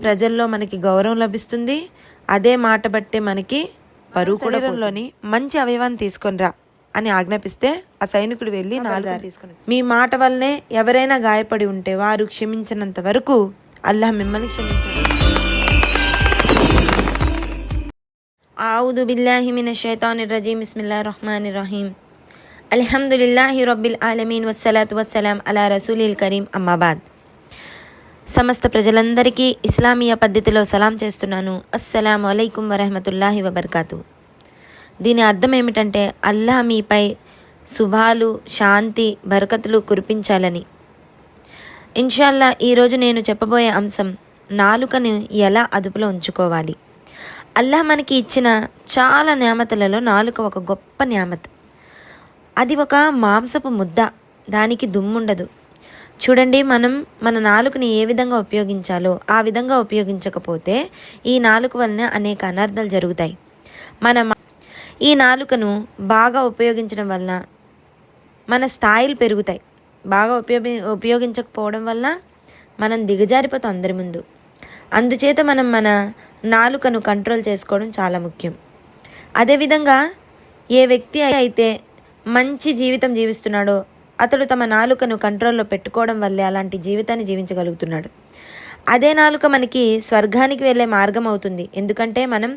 ప్రజల్లో మనకి గౌరవం లభిస్తుంది. అదే మాట బట్టే మనకి పరువు కూడా. శరీరంలోని మంచి అవయవాన్ని తీసుకొనిరా అని ఆజ్ఞాపిస్తే ఆ సైనికుడు వెళ్ళి నాలుగు తీసుకుని, మీ మాట వల్లనే ఎవరైనా గాయపడి ఉంటే వారు క్షమించినంత వరకు అల్లాహ్ మిమ్మల్ని క్షమించాడు. ఆఊదు బిల్లాహి మినష్ షైతానిర్ రజీమ్. బిస్మిల్లాహిర్ రహ్మానిర్ రహీం. అల్హమ్దులిల్లాహి రబ్బిల్ ఆలమీన్ వస్సలాతు వస్సలాం అలా రసూలిల్ కరీం. అమ్మాబాద్. సమస్త ప్రజలందరికీ ఇస్లామీయ పద్ధతిలో సలాం చేస్తున్నాను. అస్సలాము అలైకుం వరహమతుల్లాహి వబర్కాతు. దీని అర్థం ఏమిటంటే అల్లాహ్ మీపై శుభాలు, శాంతి, బరకతులు కురిపించాలని. ఇన్షాల్లా ఈరోజు నేను చెప్పబోయే అంశం నాలుకను ఎలా అదుపులో ఉంచుకోవాలి. అల్లాహ్ మనకి ఇచ్చిన చాలా న్యామతులలో నాలుక ఒక గొప్ప న్యామత్. అది ఒక మాంసపు ముద్ద, దానికి దుమ్ముండదు. చూడండి, మనం మన నాలుకని ఏ విధంగా ఉపయోగించాలో ఆ విధంగా ఉపయోగించకపోతే ఈ నాలుక వలన అనేక అనర్థాలు జరుగుతాయి. ఈ నాలుకను బాగా ఉపయోగించడం వలన మన స్థాయిలు పెరుగుతాయి. బాగా ఉపయోగించకపోవడం వల్ల మనం దిగజారిపోతాం అందరి ముందు. అందుచేత మనం మన నాలుకను కంట్రోల్ చేసుకోవడం చాలా ముఖ్యం. అదేవిధంగా ఏ వ్యక్తి అయితే మంచి జీవితం జీవిస్తున్నాడో అతడు తమ నాలుకను కంట్రోల్లో పెట్టుకోవడం వల్లే అలాంటి జీవితాన్ని జీవించగలుగుతున్నాడు. అదే నాలుక మనకి స్వర్గానికి వెళ్ళే మార్గం అవుతుంది. ఎందుకంటే మనం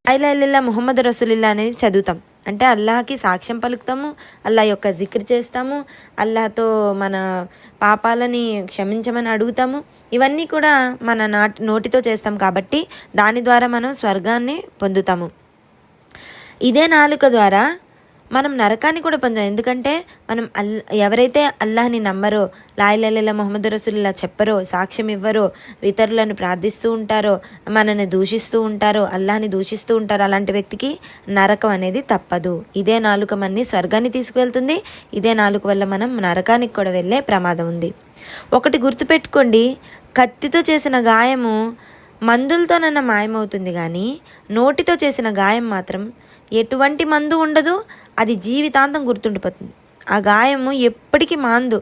లా ఇలాహ ఇల్లల్లాహ్ ముహమ్మద్ రసూలుల్లాహ్ అనేది చదువుతాం. అంటే అల్లాహకి సాక్ష్యం పలుకుతాము, అల్లాహ్ యొక్క జిక్ర్ చేస్తాము, అల్లాహతో మన పాపాలని క్షమించమని అడుగుతాము. ఇవన్నీ కూడా మన నోటితో చేస్తాం కాబట్టి దాని ద్వారా మనం స్వర్గాన్ని పొందుతాము. ఇదే నాలుక ద్వారా మనం నరకాన్ని కూడా పొందాం. ఎందుకంటే మనం ఎవరైతే అల్లాహ్ని నమ్మరో, లా ఇలాహ ఇల్లల్లాహ్ ముహమ్మద్ రసూలుల్లాహ్ చెప్పరో, సాక్ష్యం ఇవ్వరో, ఇతరులను ప్రార్థిస్తూ ఉంటారో, మనల్ని దూషిస్తూ ఉంటారో, అల్లాహ్ని దూషిస్తూ ఉంటారో, అలాంటి వ్యక్తికి నరకం అనేది తప్పదు. ఇదే నాలుక మనని స్వర్గాన్ని తీసుకువెళ్తుంది. ఇదే నాలుక వల్ల మనం నరకానికి కూడా వెళ్ళే ప్రమాదం ఉంది. ఒకటి గుర్తుపెట్టుకోండి, కత్తితో చేసిన గాయము మందులతోనన్నా మాయమవుతుంది, కానీ నోటితో చేసిన గాయం మాత్రం ఎటువంటి మందు ఉండదు, అది జీవితాంతం గుర్తుండిపోతుంది. ఆ గాయము ఎప్పటికీ మాందు.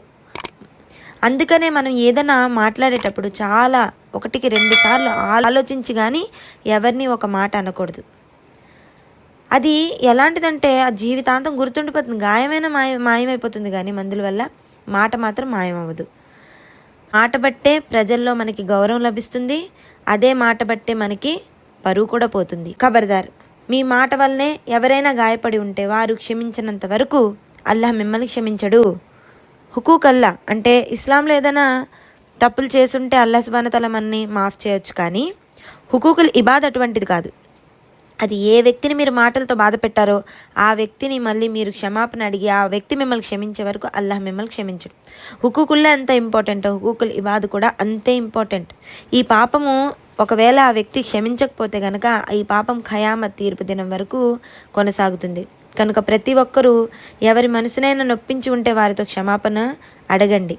అందుకనే మనం ఏదైనా మాట్లాడేటప్పుడు చాలా 1-2 సార్లు ఆలోచించి కానీ ఎవరిని ఒక మాట అనకూడదు. అది ఎలాంటిదంటే ఆ జీవితాంతం గుర్తుండిపోతుంది. గాయమైన మాయమైపోతుంది, కానీ మందుల వల్ల మాట మాత్రం మాయమవ్వదు. మాట బట్టే ప్రజల్లో మనకి గౌరవం లభిస్తుంది. అదే మాట బట్టే మనకి పరువు కూడా పోతుంది. ఖబర్దార్, మీ మాట వల్లనే ఎవరైనా గాయపడి ఉంటే వారు క్షమించినంత వరకు అల్లాహ్ మిమ్మల్ని క్షమించడు. హుకూక్ అల్లా అంటే ఇస్లాంలో ఏదైనా తప్పులు చేసుంటే అల్లాహ్ సుబ్హానహు తఆలా మనని మాఫ్ చేయొచ్చు, కానీ హుకూకుల్ ఇబాద్ అటువంటిది కాదు. అది ఏ వ్యక్తిని మీరు మాటలతో బాధ పెట్టారో ఆ వ్యక్తిని మళ్ళీ మీరు క్షమాపణ అడిగి ఆ వ్యక్తి మిమ్మల్ని క్షమించే వరకు అల్లాహ్ మిమ్మల్ని క్షమించడు. హుకూకుల్లో ఎంత ఇంపార్టెంటో హుకూకుల్ ఇబాద్ కూడా అంతే ఇంపార్టెంట్. ఈ పాపము ఒకవేళ ఆ వ్యక్తి క్షమించకపోతే కనుక ఈ పాపం ఖయామత్ తీర్పు దినం వరకు కొనసాగుతుంది. కనుక ప్రతి ఒక్కరూ ఎవరి మనసునైనా నొప్పించి ఉంటే వారితో క్షమాపణ అడగండి.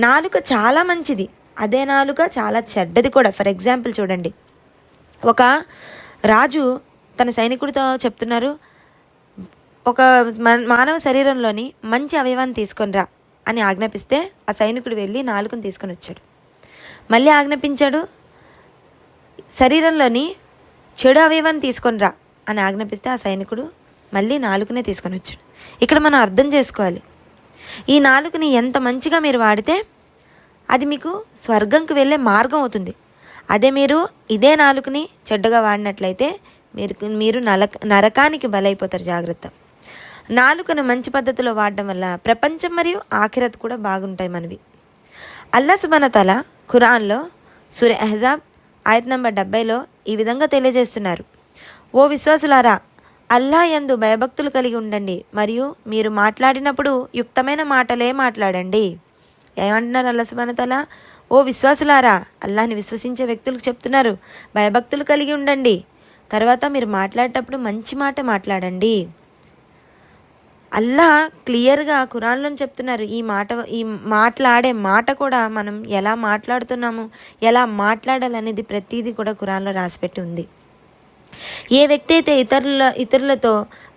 నాలుక చాలా మంచిది, అదే నాలుక చాలా చెడ్డది కూడా. ఫర్ ఎగ్జాంపుల్ చూడండి, ఒక రాజు తన సైనికుడితో చెప్తున్నారు, ఒక మానవ శరీరంలోని మంచి అవయవాన్ని తీసుకొనిరా అని ఆజ్ఞాపిస్తే ఆ సైనికుడు వెళ్ళి నాలుకను తీసుకొని వచ్చాడు. మళ్ళీ ఆజ్ఞాపించాడు, శరీరంలోని చెడు అవయవాన్ని తీసుకొనిరా అని ఆజ్ఞాపిస్తే ఆ సైనికుడు మళ్ళీ నాలుకనే తీసుకొని వచ్చాడు. ఇక్కడ మనం అర్థం చేసుకోవాలి, ఈ నాలుకని ఎంత మంచిగా మీరు వాడితే అది మీకు స్వర్గంకి వెళ్ళే మార్గం అవుతుంది. అదే మీరు ఇదే నాలుకని చెడ్డగా వాడినట్లయితే మీరు నరకానికి బలైపోతారు. జాగ్రత్త. నాలుకను మంచి పద్ధతిలో వాడడం వల్ల ప్రపంచం మరియు ఆఖిరత్ కూడా బాగుంటాయి మనవి. అల్లాహ్ సుబ్హానహు తఆలా ఖురాన్లో సూరా అహ్జాబ్ ఆయత్ నంబర్ 70లో ఈ విధంగా తెలియజేస్తున్నారు, ఓ విశ్వాసులారా, అల్లాహ్ యందు భయభక్తులు కలిగి ఉండండి మరియు మీరు మాట్లాడినప్పుడు యుక్తమైన మాటలే మాట్లాడండి. ఏమంటున్నారు అల్లాహ్ సుబ్హానహు తఆలా? ఓ విశ్వాసులారా, అల్లాహ్ని విశ్వసించే వ్యక్తులకు చెప్తున్నారు, భయభక్తులు కలిగి ఉండండి, తర్వాత మీరు మాట్లాడేటప్పుడు మంచి మాట మాట్లాడండి. అల్లాహ్ క్లియర్గా ఖురాన్లో చెప్తున్నారు. ఈ మాట్లాడే మాట కూడా మనం ఎలా మాట్లాడుతున్నాము, ఎలా మాట్లాడాలనేది ప్రతిదీ కూడా ఖురాన్లో రాసిపెట్టి ఉంది. ఏ వ్యక్తి అయితే ఇతరులతో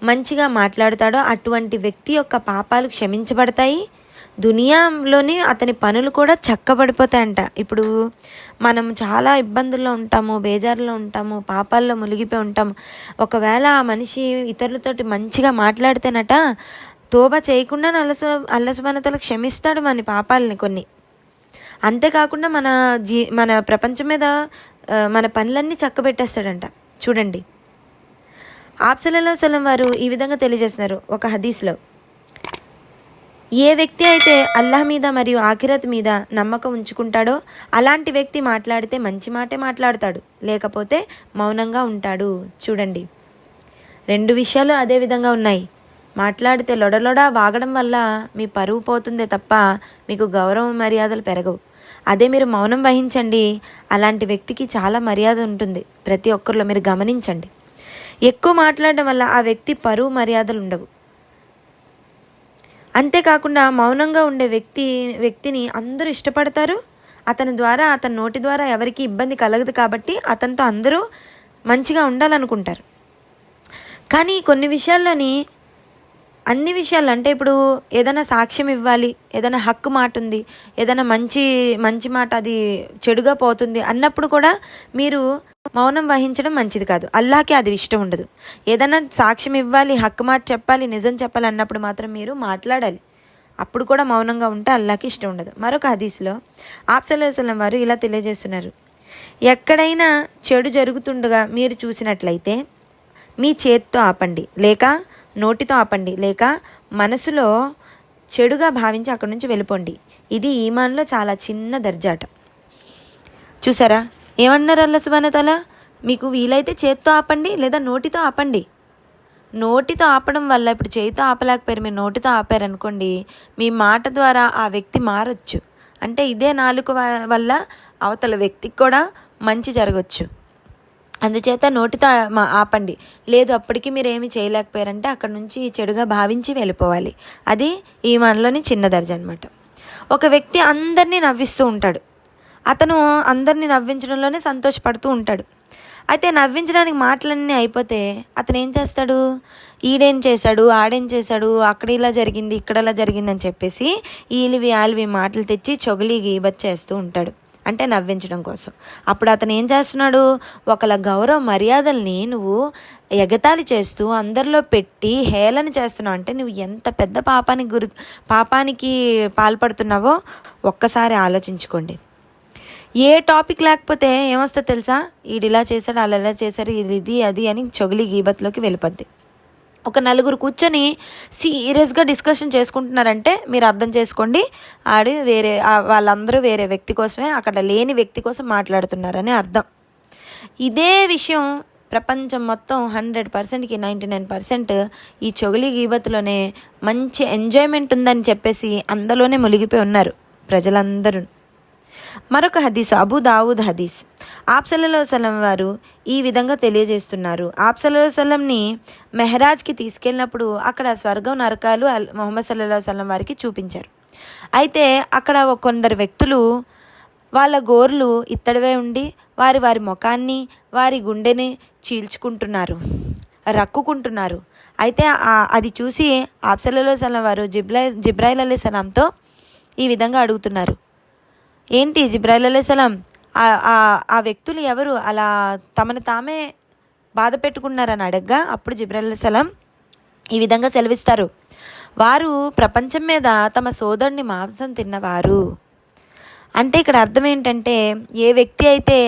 మంచిగా మాట్లాడతాడో అటువంటి వ్యక్తి యొక్క పాపాలు క్షమించబడతాయి దునియాలోని అతని పనులు కూడా చక్కబడిపోతాయంట. ఇప్పుడు మనం చాలా ఇబ్బందుల్లో ఉంటాము, బేజారులో ఉంటాము, పాపాల్లో మునిగిపోయి ఉంటాము. ఒకవేళ ఆ మనిషి ఇతరులతోటి మంచిగా మాట్లాడితేనట తోబా చేయకుండా అల్లా సుబ్హానహు వ తఆలా క్షమిస్తాడు మన పాపాలని కొన్ని. అంతేకాకుండా మన ప్రపంచం మీద మన పనులన్నీ చక్కబెట్టేస్తాడంట. చూడండి, ఆప్ సల్లల్లాహు అలైహి వసల్లం వారు ఈ విధంగా తెలియజేస్తున్నారు ఒక హదీస్లో, ఏ వ్యక్తి అయితే అల్లాహ్ మీద మరియు ఆఖిరత్ మీద నమ్మకం ఉంచుకుంటాడో అలాంటి వ్యక్తి మాట్లాడితే మంచి మాటే మాట్లాడతాడు, లేకపోతే మౌనంగా ఉంటాడు. చూడండి, 2 విషయాలు అదే విధంగా ఉన్నాయి. మాట్లాడితే లొడలొడ వాగడం వల్ల మీ పరువు పోతుందే తప్ప మీకు గౌరవం మర్యాదలు పెరగవు. అదే మీరు మౌనం వహించండి, అలాంటి వ్యక్తికి చాలా మర్యాద ఉంటుంది. ప్రతి ఒక్కరిలో మీరు గమనించండి. ఎక్కువ మాట్లాడడం వల్ల ఆ వ్యక్తి పరువు మర్యాదలు ఉండవు. అంతేకాకుండా మౌనంగా ఉండే వ్యక్తిని అందరూ ఇష్టపడతారు. అతని నోటి ద్వారా ఎవరికి ఇబ్బంది కలగదు కాబట్టి అతనితో అందరూ మంచిగా ఉండాలనుకుంటారు. కానీ కొన్ని విషయాల్లోని, అన్ని విషయాలు అంటే ఇప్పుడు ఏదైనా సాక్ష్యం ఇవ్వాలి, ఏదైనా హక్కు మాట ఉంది, ఏదైనా మంచి మాట అది చెడుగా పోతుంది అన్నప్పుడు కూడా మీరు మౌనం వహించడం మంచిది కాదు. అల్లాహ్కి అది ఇష్టం ఉండదు. ఏదైనా సాక్ష్యం ఇవ్వాలి, హక్కు మాట చెప్పాలి, నిజం చెప్పాలి అన్నప్పుడు మాత్రం మీరు మాట్లాడాలి. అప్పుడు కూడా మౌనంగా ఉంటే అల్లాహ్కి ఇష్టం ఉండదు. మరొక హదీస్లో ఆప్ సల్లల్లాహు అలైహి వసల్లం వారు ఇలా తెలియజేస్తున్నారు, ఎక్కడైనా చెడు జరుగుతుండగా మీరు చూసినట్లయితే మీ చేతితో ఆపండి, లేక నోటితో ఆపండి, లేక మనసులో చెడుగా భావించి అక్కడి నుంచి వెళ్ళిపోండి. ఇది ఈమాన్లో చాలా చిన్న దర్జాట. చూసారా ఏమన్నారు అల్లాహ్ సుబ్హానహు వ తఆలా? మీకు వీలైతే చేతితో ఆపండి లేదా నోటితో ఆపండి. నోటితో ఆపడం వల్ల, ఇప్పుడు చేతితో ఆపలేకపోయారు, మీరు నోటితో ఆపారనుకోండి, మీ మాట ద్వారా ఆ వ్యక్తి మారొచ్చు. అంటే ఇదే నాలుక వల్ల అవతల వ్యక్తికి కూడా మంచి జరగచ్చు. అందుచేత నోటితో ఆపండి. లేదు అప్పటికి మీరు ఏమి చేయలేకపోయారంటే అక్కడ నుంచి చెడుగా భావించి వెళ్ళిపోవాలి. అది ఈమాన్లోని చిన్న దర్జా అనమాట. ఒక వ్యక్తి అందరినీ నవ్విస్తూ ఉంటాడు. అతను అందరినీ నవ్వించడంలోనే సంతోషపడుతూ ఉంటాడు. అయితే నవ్వించడానికి మాటలన్నీ అయిపోతే అతను ఏం చేస్తాడు? ఈడేం చేశాడు, ఆడేం చేశాడు, అక్కడ ఇలా జరిగింది, ఇక్కడ ఇలా జరిగింది అని చెప్పేసి ఆలివి మాటలు తెచ్చి చొగిలి గీబత్ చేస్తూ ఉంటాడు, అంటే నవ్వించడం కోసం. అప్పుడు అతను ఏం చేస్తున్నాడు? ఒకళ్ళ గౌరవ మర్యాదల్ని నువ్వు ఎగతాళి చేస్తూ అందరిలో పెట్టి హేళన చేస్తున్నావు. అంటే నువ్వు ఎంత పెద్ద పాపానికి పాల్పడుతున్నావో ఒక్కసారి ఆలోచించుకోండి. ఏ టాపిక్ లేకపోతే ఏమొస్తుందో తెలుసా? ఈడిలా చేశాడు, అలా ఎలా చేశారు, ఇది అది అని చొగిలి గీబత్లోకి వెళ్ళిపోద్ది. ఒక నలుగురు కూర్చొని సీరియస్గా డిస్కషన్ చేసుకుంటున్నారంటే మీరు అర్థం చేసుకోండి, వాళ్ళందరూ వేరే వ్యక్తి కోసమే, అక్కడ లేని వ్యక్తి కోసం మాట్లాడుతున్నారని అర్థం. ఇదే విషయం ప్రపంచం మొత్తం 100%కి 99% ఈ చొగిలి గీబత్లోనే మంచి ఎంజాయ్మెంట్ ఉందని చెప్పేసి అందులోనే మునిగిపోయి ఉన్నారు ప్రజలందరూ. మరొక హదీస్, అబూ దావూద్ హదీస్. ఆప్ సల్లల్లాహు అలైహి వసల్లం వారు ఈ విధంగా తెలియజేస్తున్నారు. ఆప్ సల్లల్లాహు అలైహి వసల్లంని మెహరాజ్కి తీసుకెళ్ళినప్పుడు అక్కడ స్వర్గం నరకాలు ముహమ్మద్ సల్లల్లాహు అలైహి వసల్లం వారికి చూపించారు. అయితే అక్కడ కొందరు వ్యక్తులు వాళ్ళ గోర్లు ఇత్తడివే ఉండి వారి ముఖాన్ని, వారి గుండెని చీల్చుకుంటున్నారు, రక్కుకుంటున్నారు. అయితే అది చూసి ఆప్ సల్లల్లాహు అలైహి వసల్లం వారు జిబ్రాయిల్ అలైహిస్సలాంతో ఈ విధంగా అడుగుతున్నారు, ఏంటి జిబ్రాయిల్ అలైహిస్సలాం, ఆ వ్యక్తులు ఎవరు అలా తమను తామే బాధ పెట్టుకున్నారని అడగగా అప్పుడు జిబ్రాయిల్ అలైహిస్సలాం ఈ విధంగా సెలవిస్తారు, వారు ప్రపంచం మీద తమ సోదరుని మాంసం తిన్నవారు. అంటే ఇక్కడ అర్థం ఏంటంటే, ఏ వ్యక్తి అయితే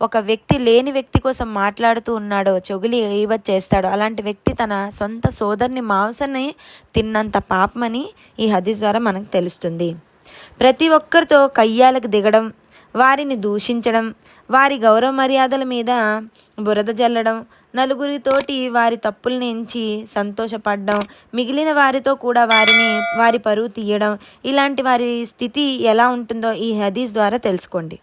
ఒక వ్యక్తి లేని వ్యక్తి కోసం మాట్లాడుతూ ఉన్నాడో, చొగిలి గీబత్ చేస్తాడో, అలాంటి వ్యక్తి తన సొంత సోదరుని మాంసాన్ని తిన్నంత పాపమని ఈ హదీస్ ద్వారా మనకు తెలుస్తుంది. ప్రతి ఒక్కరితో కయ్యాలకు దిగడం, వారిని దూషించడం, వారి గౌరవ మర్యాదల మీద బురద జల్లడం, నలుగురితోటి వారి తప్పుల్ని ఎంచి సంతోషపడడం, మిగిలిన వారితో కూడా వారి పరువు తీయడం, ఇలాంటి వారి స్థితి ఎలా ఉంటుందో ఈ హదీస్ ద్వారా తెలుసుకోండి.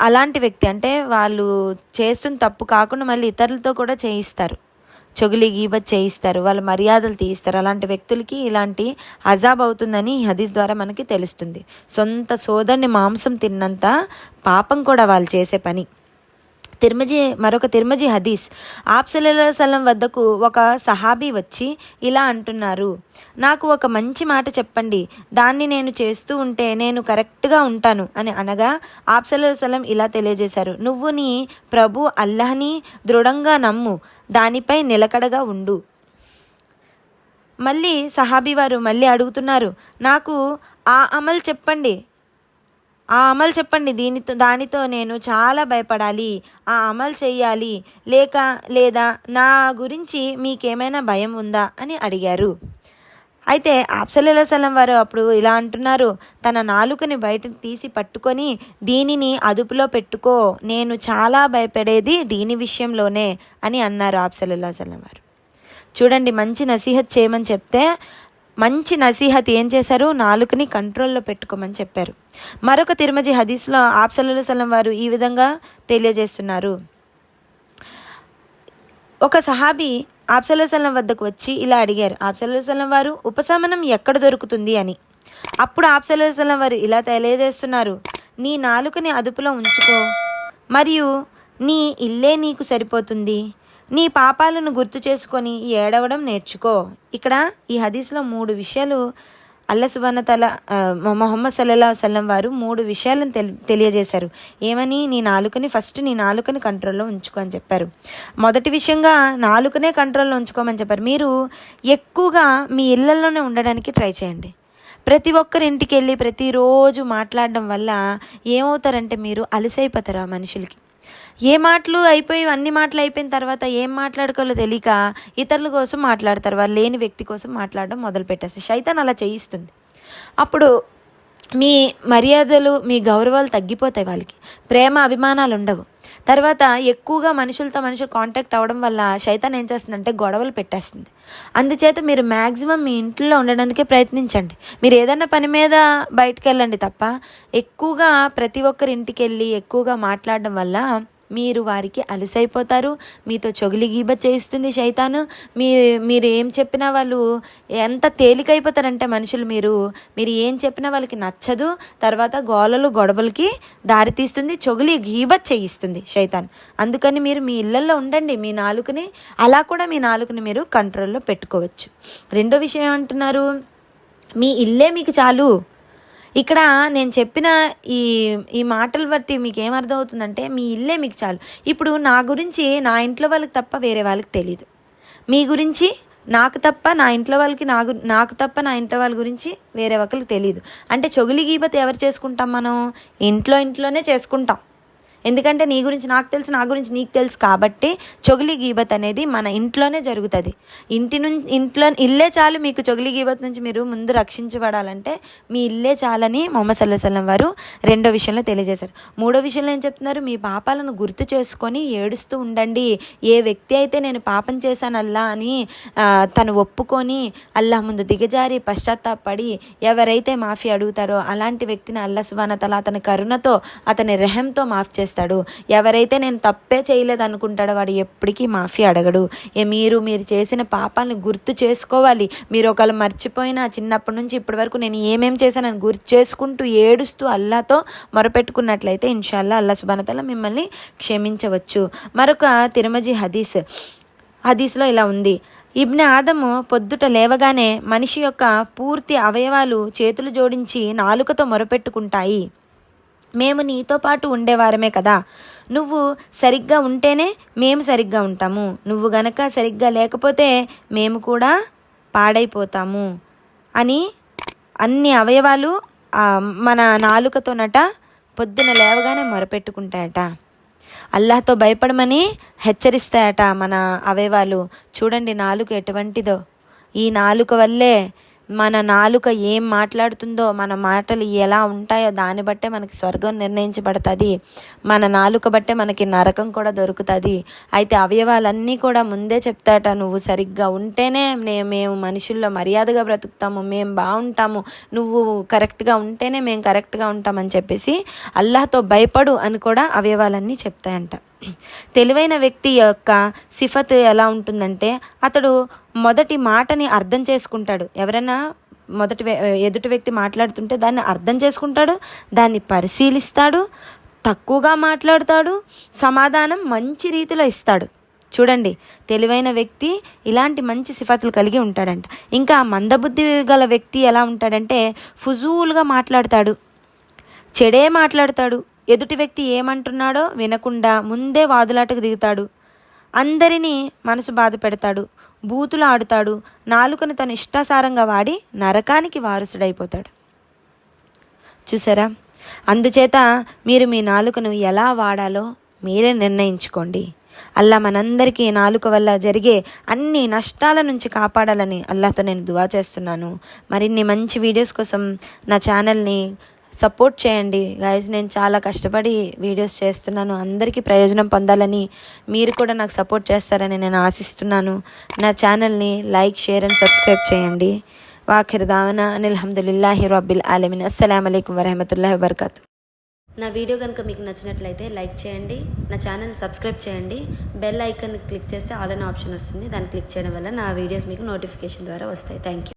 అలాంటి వ్యక్తి అంటే వాళ్ళు చేస్తున్న తప్పు కాకుండా మళ్ళీ ఇతరులతో కూడా చేయిస్తారు, చొగిలి గీబత్ చేయిస్తారు, వాళ్ళ మర్యాదలు తీయిస్తారు. అలాంటి వ్యక్తులకి ఇలాంటి అజాబ్ అవుతుందని ఈ హదీస్ ద్వారా మనకి తెలుస్తుంది. సొంత సోదరుని మాంసం తిన్నంత పాపం కూడా వాళ్ళు చేసే పని. మరొక తిర్మజీ హదీస్, ఆప్ సల్లల్లాహు అలైహి వసల్లం వద్దకు ఒక సహాబీ వచ్చి ఇలా అంటున్నారు, నాకు ఒక మంచి మాట చెప్పండి, దాన్ని నేను చేస్తూ ఉంటే నేను కరెక్ట్గా ఉంటాను అని అనగా ఆప్ సల్లల్లాహు అలైహి వసల్లం ఇలా తెలియజేశారు, నువ్వు నీ ప్రభు అల్లాహ్ని దృఢంగా నమ్ము, దానిపై నిలకడగా ఉండు. మళ్ళీ సహాబీ వారు మళ్ళీ అడుగుతున్నారు, నాకు ఆ అమలు చెప్పండి, దానితో నేను చాలా భయపడాలి, ఆ అమలు చెయ్యాలి, లేదా నా గురించి మీకేమైనా భయం ఉందా అని అడిగారు. అయితే ఆప్ సల్లల్లాహు అలైహి వసల్లం వారు అప్పుడు ఇలా అంటున్నారు, తన నాలుకని బయటకు తీసి పట్టుకొని దీనిని అదుపులో పెట్టుకో, నేను చాలా భయపడేది దీని విషయంలోనే అని అన్నారు ఆప్ సల్లల్లాహు అలైహి వసల్లం వారు. చూడండి, మంచి నసీహత్ చేయమని చెప్తే మంచి నసీహత్ ఏం చేశారు, నాలుకని కంట్రోల్లో పెట్టుకోమని చెప్పారు. మరొక తిర్మజీ హదీస్లో ఆప్ సల్లల్లాహు అలైహి వసల్లం వారు ఈ విధంగా తెలియజేస్తున్నారు, ఒక సహాబీ ఆప్ సల్లల్లాహు అలైహి వసల్లం వద్దకు వచ్చి ఇలా అడిగారు, ఆప్ సల్లల్లాహు అలైహి వసల్లం వారు ఉపశమనం ఎక్కడ దొరుకుతుంది అని. అప్పుడు ఆప్ సల్లల్లాహు అలైహి వసల్లం వారు ఇలా తెలియజేస్తున్నారు, నీ నాలుకని అదుపులో ఉంచుకో, మరియు నీ ఇల్లే నీకు సరిపోతుంది, నీ పాపాలను గుర్తు చేసుకొని ఏడవడం నేర్చుకో. ఇక్కడ ఈ హదీస్లో 3 విషయాలు అల్లా సుబ్హానహు వ తఆలా ముహమ్మద్ సల్లల్లాహు అలైహి వసల్లం వారు 3 విషయాలను తెలియజేశారు. ఏమని? నీ నాలుకని కంట్రోల్లో ఉంచుకో అని చెప్పారు. మొదటి విషయంగా నాలుకనే కంట్రోల్లో ఉంచుకోమని చెప్పారు. మీరు ఎక్కువగా మీ ఇళ్లలోనే ఉండడానికి ట్రై చేయండి. ప్రతి ఒక్కరి ఇంటికి వెళ్ళి ప్రతిరోజు మాట్లాడడం వల్ల ఏమవుతారంటే మీరు అలసైపోతారు. ఆ మనుషులకి అన్ని మాటలు అయిపోయిన తర్వాత ఏం మాట్లాడుకోవాలో తెలియక ఇతరుల కోసం మాట్లాడతారు. వాళ్ళు లేని వ్యక్తి కోసం మాట్లాడడం మొదలు పెట్టేస్తారు. శైతాన్ అలా చేయిస్తుంది. అప్పుడు మీ మర్యాదలు, మీ గౌరవాలు తగ్గిపోతాయి. వాళ్ళకి ప్రేమ అభిమానాలు ఉండవు. తర్వాత ఎక్కువగా మనుషులు కాంటాక్ట్ అవ్వడం వల్ల శైతాన్ ఏం చేస్తుందంటే గొడవలు పెట్టేస్తుంది. అందుచేత మీరు మ్యాక్సిమం మీ ఇంట్లో ఉండడానికే ప్రయత్నించండి. మీరు ఏదైనా పని మీద బయటకు వెళ్ళండి తప్ప ఎక్కువగా ప్రతి ఒక్కరి ఇంటికి వెళ్ళి ఎక్కువగా మాట్లాడడం వల్ల మీరు వారికి అలుసైపోతారు. మీతో చొగిలి గీబత్ చేయిస్తుంది శైతాను. మీరు ఏం చెప్పినా వాళ్ళు ఎంత తేలికైపోతారంటే మనుషులు మీరు ఏం చెప్పినా వాళ్ళకి నచ్చదు. తర్వాత గొడవలకి దారితీస్తుంది, చొగిలి గీబత్ చేయిస్తుంది శైతాన్. అందుకని మీరు మీ ఇళ్ళల్లో ఉండండి. మీ నాలుకని మీరు కంట్రోల్లో పెట్టుకోవచ్చు. రెండో విషయం ఏమంటున్నారు? మీ ఇల్లే మీకు చాలు. ఇక్కడ నేను చెప్పిన ఈ మాటలు బట్టి మీకు ఏమర్థమవుతుందంటే మీ ఇల్లే మీకు చాలు. ఇప్పుడు నా గురించి నా ఇంట్లో వాళ్ళకి తప్ప వేరే వాళ్ళకి తెలియదు. మీ గురించి నాకు తప్ప నా ఇంట్లో వాళ్ళకి నాకు తప్ప నా ఇంట్లో వాళ్ళ గురించి వేరే ఒకరికి తెలియదు. అంటే చొగిలి గీబత్ ఎవరు చేసుకుంటాం? మనం ఇంట్లోనే చేసుకుంటాం. ఎందుకంటే నీ గురించి నాకు తెలుసు, నా గురించి నీకు తెలుసు. కాబట్టి చొగిలి గీబత్ అనేది మన ఇంట్లోనే జరుగుతుంది. ఇల్లే చాలు మీకు చొగిలి గీబత్ నుంచి మీరు ముందు రక్షించబడాలంటే మీ ఇల్లే చాలని ముహమ్మద్ సల్లల్లాహు అలైహి వసల్లం వారు రెండో విషయంలో తెలియజేశారు. మూడో విషయంలో ఏం చెప్తున్నారు? మీ పాపాలను గుర్తు చేసుకొని ఏడుస్తూ ఉండండి. ఏ వ్యక్తి అయితే నేను పాపం చేశాను అల్లా అని తను ఒప్పుకొని అల్లాహ్ ముందు దిగజారి పశ్చాత్తాపడి ఎవరైతే మాఫీ అడుగుతారో అలాంటి వ్యక్తిని అల్లాహ్ సుబ్హానహు వ తఆలా అతని కరుణతో, అతని రెహంతో మాఫ్ చేస్తాడు. ఎవరైతే నేను తప్పే చేయలేదు అనుకుంటాడో వాడు ఎప్పటికీ మాఫీ అడగడు. మీరు చేసిన పాపాలను గుర్తు చేసుకోవాలి. మీరు ఒకవేళ మర్చిపోయినా చిన్నప్పటి నుంచి ఇప్పటి వరకు నేను ఏమేం చేశానని గుర్తు చేసుకుంటూ ఏడుస్తూ అల్లాతో మొరపెట్టుకున్నట్లయితే ఇన్షాల్లా అల్లాహ్ సుబ్హానహు వ తఆలా మిమ్మల్ని క్షమించవచ్చు. మరొక తిర్మిజీ హదీస్లో ఇలా ఉంది, ఇబ్న్ ఆదము పొద్దుట లేవగానే మనిషి యొక్క పూర్తి అవయవాలు చేతులు జోడించి నాలుకతో మొరపెట్టుకుంటాయి, మేము నీతో పాటు ఉండేవారమే కదా, నువ్వు సరిగ్గా ఉంటేనే మేము సరిగ్గా ఉంటాము, నువ్వు గనక సరిగ్గా లేకపోతే మేము కూడా పాడైపోతాము అని అన్ని అవయవాలు మన నాలుకతోనట పొద్దున లేవగానే మొరపెట్టుకుంటాయట. అల్లాహ్తో భయపడమని హెచ్చరిస్తాయట మన అవయవాలు. చూడండి నాలుక ఎటువంటిదో. ఈ నాలుక వల్లే మన నాలుక ఏం మాట్లాడుతుందో, మన మాటలు ఎలా ఉంటాయో దాన్ని బట్టే మనకి స్వర్గం నిర్ణయించబడుతుంది. మన నాలుక బట్టే మనకి నరకం కూడా దొరుకుతుంది. అయితే అవయవాలన్నీ కూడా ముందే చెప్తాట, నువ్వు సరిగ్గా ఉంటేనే మేము మనుషుల్లో మర్యాదగా బ్రతుకుతాము, మేము బాగుంటాము, నువ్వు కరెక్ట్గా ఉంటేనే మేము కరెక్ట్గా ఉంటామని చెప్పేసి అల్లాహ్తో భయపడు అని కూడా అవయవాలన్నీ చెప్తాయంట. తెలివైన వ్యక్తి యొక్క సిఫత్ ఎలా ఉంటుందంటే అతడు మొదటి మాటని అర్థం చేసుకుంటాడు. ఎవరైనా ఎదుటి వ్యక్తి మాట్లాడుతుంటే దాన్ని అర్థం చేసుకుంటాడు, దాన్ని పరిశీలిస్తాడు, తక్కువగా మాట్లాడతాడు, సమాధానం మంచి రీతిలో ఇస్తాడు. చూడండి, తెలివైన వ్యక్తి ఇలాంటి మంచి సిఫాతులు కలిగి ఉంటాడంట. ఇంకా మందబుద్ధి గల వ్యక్తి ఎలా ఉంటాడంటే ఫుజూలుగా మాట్లాడతాడు, చెడే మాట్లాడతాడు. ఎదుటి వ్యక్తి ఏమంటున్నాడో వినకుండా ముందే వాదులాటకు దిగుతాడు, అందరినీ మనసు బాధ పెడతాడు, బూతులు ఆడుతాడు, నాలుకను తను ఇష్టాసారంగా వాడి నరకానికి వారసుడైపోతాడు. చూసారా? అందుచేత మీరు మీ నాలుకను ఎలా వాడాలో మీరే నిర్ణయించుకోండి. అల్లా మనందరికీ నాలుక వల్ల జరిగే అన్ని నష్టాల నుంచి కాపాడాలని అల్లాతో నేను దువా చేస్తున్నాను. మరిన్ని మంచి వీడియోస్ కోసం నా ఛానల్ని సపోర్ట్ చేయండి గైస్. నేను చాలా కష్టపడి వీడియోస్ చేస్తున్నాను, అందరికీ ప్రయోజనం పొందాలని మీరు కూడా నాకు సపోర్ట్ చేస్తారని నేను ఆశిస్తున్నాను. నా ఛానల్ని లైక్, షేర్ అండ్ సబ్స్క్రైబ్ చేయండి. వాఖిర్ దావనా అల్హమ్దులిల్లాహి రబ్బిల్ ఆలమీన్. అస్సలాము అలైకుం వరహమతుల్లాహి వబర్కాతు. నా వీడియో కనుక మీకు నచ్చినట్లయితే లైక్ చేయండి, నా ఛానల్ సబ్స్క్రైబ్ చేయండి, బెల్ ఐకాన్ క్లిక్ చేస్తే ఆల్ అనే ఆప్షన్ వస్తుంది. దాన్ని క్లిక్ చేయడం వల్ల నా వీడియోస్ మీకు నోటిఫికేషన్ ద్వారా వస్తాయి. Thank you.